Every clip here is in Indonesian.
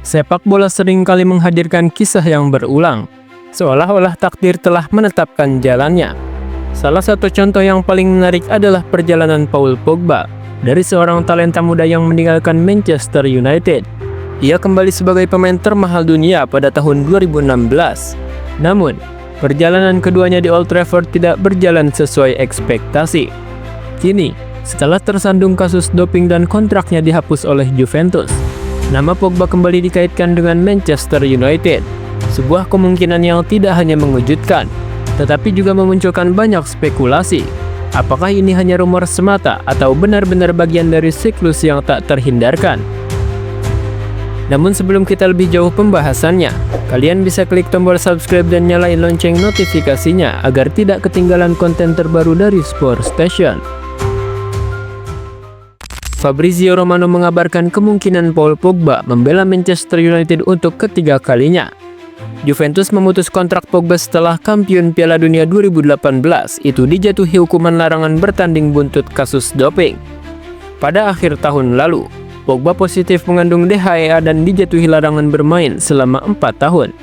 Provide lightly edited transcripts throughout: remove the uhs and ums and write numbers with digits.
Sepak bola seringkali menghadirkan kisah yang berulang, seolah-olah takdir telah menetapkan jalannya. Salah satu contoh yang paling menarik adalah perjalanan Paul Pogba, dari seorang talenta muda yang meninggalkan Manchester United. Ia kembali sebagai pemain termahal dunia pada tahun 2016. Namun, perjalanan keduanya di Old Trafford tidak berjalan sesuai ekspektasi. Kini, setelah tersandung kasus doping dan kontraknya dihapus oleh Juventus, nama Pogba kembali dikaitkan dengan Manchester United. Sebuah kemungkinan yang tidak hanya mengejutkan, tetapi juga memunculkan banyak spekulasi. Apakah ini hanya rumor semata atau benar-benar bagian dari siklus yang tak terhindarkan? Namun sebelum kita lebih jauh pembahasannya, kalian bisa klik tombol subscribe dan nyalain lonceng notifikasinya agar tidak ketinggalan konten terbaru dari Sport Station. Fabrizio Romano mengabarkan kemungkinan Paul Pogba membela Manchester United untuk ketiga kalinya. Juventus memutus kontrak Pogba setelah kampiun Piala Dunia 2018 itu dijatuhi hukuman larangan bertanding buntut kasus doping. Pada akhir tahun lalu, Pogba positif mengandung DHEA dan dijatuhi larangan bermain selama 4 tahun.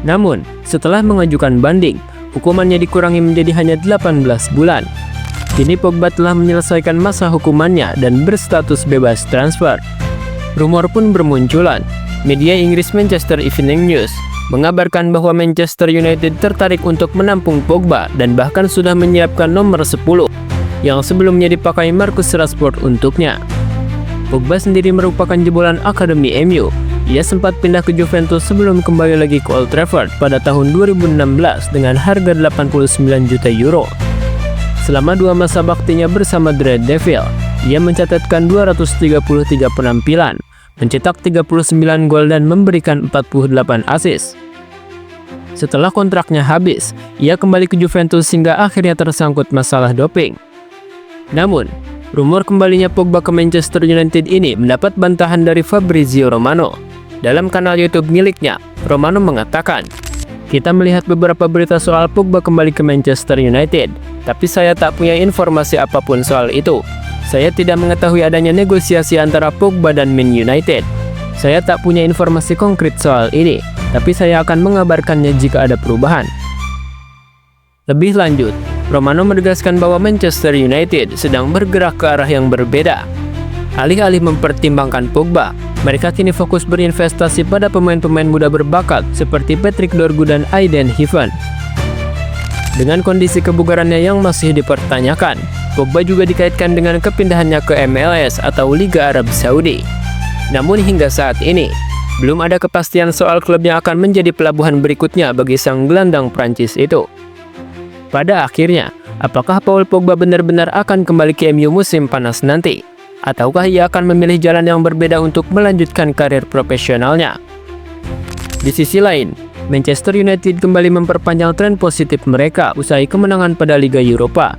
Namun, setelah mengajukan banding, hukumannya dikurangi menjadi hanya 18 bulan. Kini Pogba telah menyelesaikan masa hukumannya dan berstatus bebas transfer. Rumor pun bermunculan. Media Inggris Manchester Evening News mengabarkan bahwa Manchester United tertarik untuk menampung Pogba dan bahkan sudah menyiapkan nomor 10 yang sebelumnya dipakai Marcus Rashford untuknya. Pogba sendiri merupakan jebolan Akademi MU. Ia sempat pindah ke Juventus sebelum kembali lagi ke Old Trafford pada tahun 2016 dengan harga 89 juta euro. Selama 2 masa baktinya bersama The Red Devil, ia mencatatkan 233 penampilan, mencetak 39 gol dan memberikan 48 assist. Setelah kontraknya habis, ia kembali ke Juventus hingga akhirnya tersangkut masalah doping. Namun, rumor kembalinya Pogba ke Manchester United ini mendapat bantahan dari Fabrizio Romano. Dalam kanal YouTube miliknya, Romano mengatakan, "Kita melihat beberapa berita soal Pogba kembali ke Manchester United, tapi saya tak punya informasi apapun soal itu. Saya tidak mengetahui adanya negosiasi antara Pogba dan Man United. Saya tak punya informasi konkret soal ini, tapi saya akan mengabarkannya jika ada perubahan." Lebih lanjut, Romano menegaskan bahwa Manchester United sedang bergerak ke arah yang berbeda. Alih-alih mempertimbangkan Pogba, mereka kini fokus berinvestasi pada pemain-pemain muda berbakat seperti Patrick Dorgu dan Aiden Heaven. Dengan kondisi kebugarannya yang masih dipertanyakan, Pogba juga dikaitkan dengan kepindahannya ke MLS atau Liga Arab Saudi. Namun hingga saat ini, belum ada kepastian soal klub yang akan menjadi pelabuhan berikutnya bagi sang gelandang Prancis itu. Pada akhirnya, apakah Paul Pogba benar-benar akan kembali ke MU musim panas nanti? Ataukah ia akan memilih jalan yang berbeda untuk melanjutkan karir profesionalnya? Di sisi lain, Manchester United kembali memperpanjang tren positif mereka usai kemenangan pada Liga Eropa.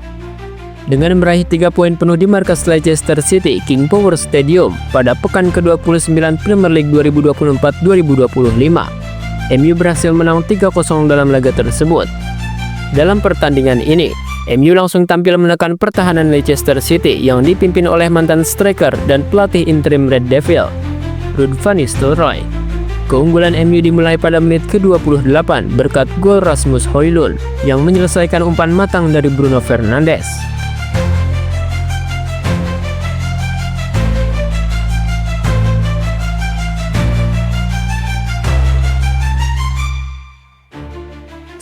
Dengan meraih 3 poin penuh di markas Leicester City King Power Stadium pada pekan ke-29 Premier League 2024-2025, MU berhasil menang 3-0 dalam laga tersebut. Dalam pertandingan ini, MU langsung tampil menekan pertahanan Leicester City yang dipimpin oleh mantan striker dan pelatih interim Red Devil, Ruud van Nistelrooy. Keunggulan MU dimulai pada menit ke-28 berkat gol Rasmus Højlund yang menyelesaikan umpan matang dari Bruno Fernandes.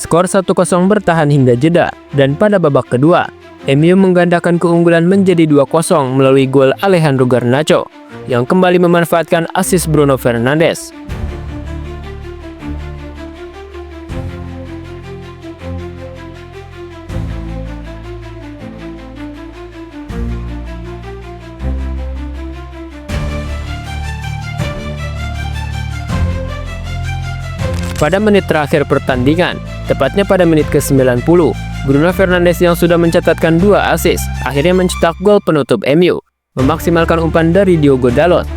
Skor 1-0 bertahan hingga jeda, dan pada babak kedua, MU menggandakan keunggulan menjadi 2-0 melalui gol Alejandro Garnacho yang kembali memanfaatkan assist Bruno Fernandes. Pada menit terakhir pertandingan, tepatnya pada menit ke-90, Bruno Fernandes yang sudah mencatatkan 2 assist akhirnya mencetak gol penutup MU, memaksimalkan umpan dari Diogo Dalot.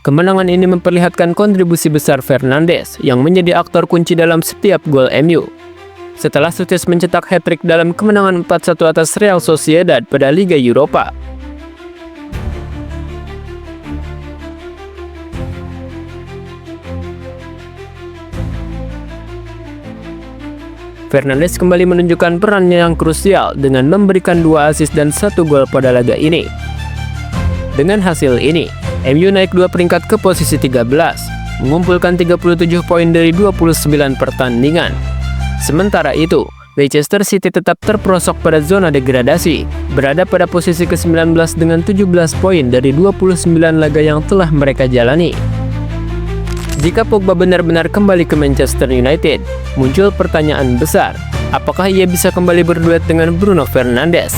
Kemenangan ini memperlihatkan kontribusi besar Fernandes yang menjadi aktor kunci dalam setiap gol MU. Setelah sukses mencetak hat-trick dalam kemenangan 4-1 atas Real Sociedad pada Liga Eropa. Fernandes kembali menunjukkan perannya yang krusial dengan memberikan 2 assist dan 1 gol pada laga ini. Dengan hasil ini, MU naik 2 peringkat ke posisi 13, mengumpulkan 37 poin dari 29 pertandingan. Sementara itu, Leicester City tetap terperosok pada zona degradasi, berada pada posisi ke-19 dengan 17 poin dari 29 laga yang telah mereka jalani. Jika Pogba benar-benar kembali ke Manchester United, muncul pertanyaan besar, apakah ia bisa kembali berduet dengan Bruno Fernandes?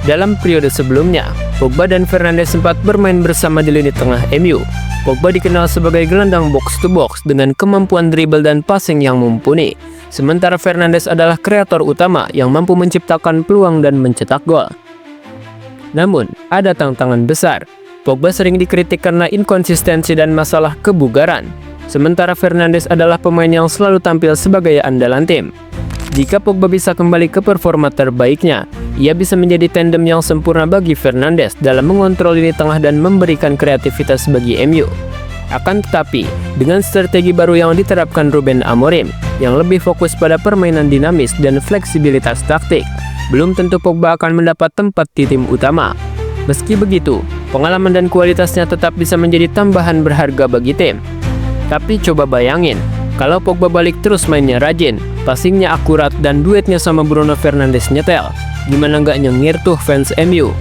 Dalam periode sebelumnya, Pogba dan Fernandes sempat bermain bersama di lini tengah MU. Pogba dikenal sebagai gelandang box-to-box dengan kemampuan dribble dan passing yang mumpuni, sementara Fernandes adalah kreator utama yang mampu menciptakan peluang dan mencetak gol. Namun, ada tantangan besar. Pogba sering dikritik karena inkonsistensi dan masalah kebugaran. Sementara Fernandes adalah pemain yang selalu tampil sebagai andalan tim. Jika Pogba bisa kembali ke performa terbaiknya, ia bisa menjadi tandem yang sempurna bagi Fernandes dalam mengontrol lini tengah dan memberikan kreativitas bagi MU. Akan tetapi, dengan strategi baru yang diterapkan Ruben Amorim, yang lebih fokus pada permainan dinamis dan fleksibilitas taktik, belum tentu Pogba akan mendapat tempat di tim utama. Meski begitu, pengalaman dan kualitasnya tetap bisa menjadi tambahan berharga bagi tim. Tapi coba bayangin, kalau Pogba balik terus mainnya rajin, passingnya akurat dan duetnya sama Bruno Fernandes nyetel, gimana nggak nyengir tuh fans MU?